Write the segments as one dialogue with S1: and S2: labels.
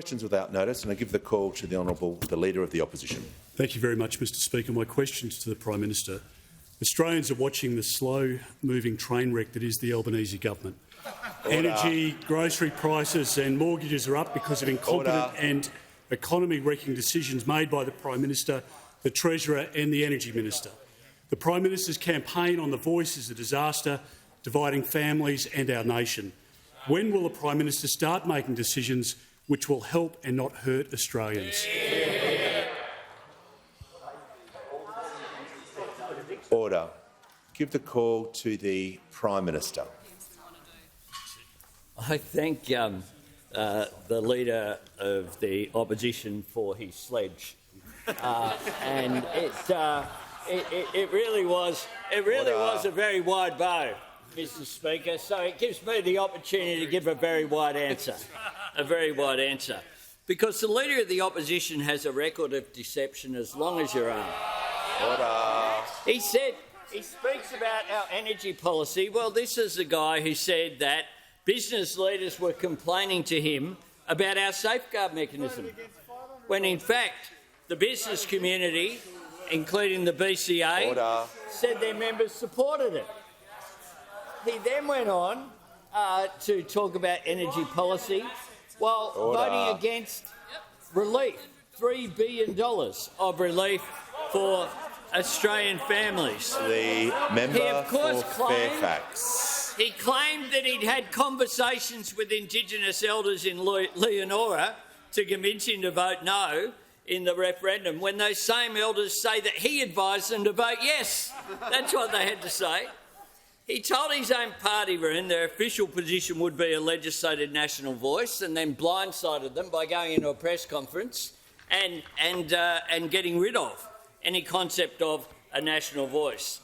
S1: Questions without notice, and I give the call to the Leader of the Opposition.
S2: Thank you very much, Mr Speaker. My question is to the Prime Minister. Australians are watching the slow-moving train wreck that is the Albanese government. Order. Energy, grocery prices and mortgages are up because of incompetent and economy-wrecking decisions made by the Prime Minister, the Treasurer and the Energy Minister. The Prime Minister's campaign on the Voice is a disaster, dividing families and our nation. When will the Prime Minister start making decisions which will help and not hurt Australians?
S1: Order. Give the call to the Prime Minister.
S3: I thank the Leader of the Opposition for his sledge, and it really was a very wide bow, Mr Speaker. So it gives me the opportunity to give a very wide answer, because the Leader of the Opposition has a record of deception as long as your arm.
S1: Order.
S3: He speaks about our energy policy. Well, this is the guy who said that business leaders were complaining to him about our safeguard mechanism, when in fact the business community, including the BCA, said their members supported it. He then went on to talk about energy policy while voting against relief, $3 billion of relief for Australian families.
S1: The member for Fairfax.
S3: He claimed that he'd had conversations with Indigenous elders in Leonora to convince him to vote no in the referendum, when those same elders say that he advised them to vote yes. That's what they had to say. He told his own party room their official position would be a legislated national voice, and then blindsided them by going into a press conference and getting rid of any concept of a national voice.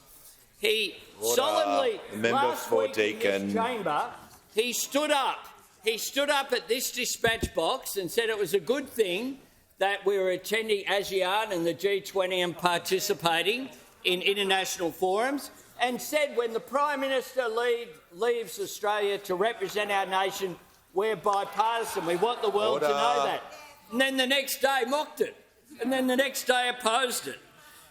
S3: He solemnly, last week in this chamber, he stood up at this dispatch box and said it was a good thing that we were attending ASEAN and the G20 and participating in international forums, and said when the Prime Minister leaves Australia to represent our nation, we're bipartisan. We want the world to know that. And then the next day mocked it, and then the next day opposed it.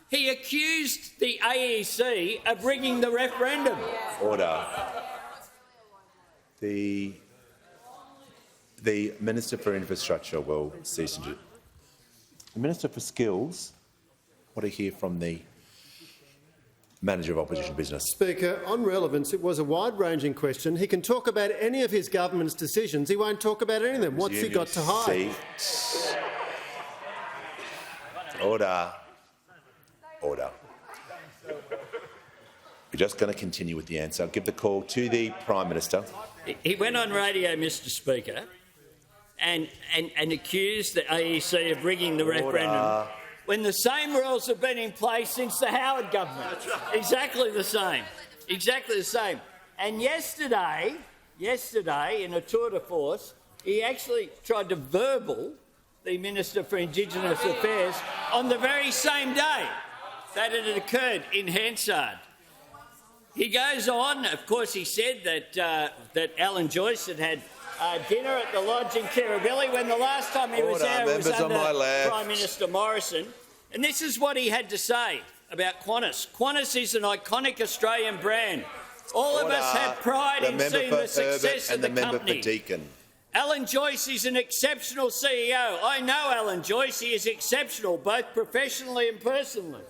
S3: He accused the AEC of rigging the referendum.
S1: Order. The Minister for Infrastructure will cease to do. The Minister for Skills, what I hear from the Manager of Opposition Business.
S4: Speaker, on relevance, it was a wide-ranging question. He can talk about any of his government's decisions. He won't talk about any of them. What's he got to hide?
S1: Order. Order. We're just going to continue with the answer. I'll give the call to the Prime Minister.
S3: He went on radio, Mr Speaker, and accused the AEC of rigging the referendum, when the same rules have been in place since the Howard government. Exactly the same. Exactly the same. And yesterday, in a tour de force, he actually tried to verbal the Minister for Indigenous Affairs on the very same day that it had occurred in Hansard. He goes on, of course, he said that Alan Joyce had dinner at the lodge in Kirribilli when the last time he was there was under Prime Minister Morrison. And this is what he had to say about Qantas. Qantas is an iconic Australian brand. All of us have pride in seeing the success of the company. Alan Joyce is an exceptional CEO. I know Alan Joyce. He is exceptional, both professionally and personally.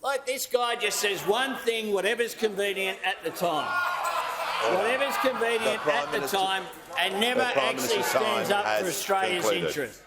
S3: Like, this guy just says one thing, whatever's convenient at the time. Whatever's convenient at the time, and never actually stands up for Australia's interests.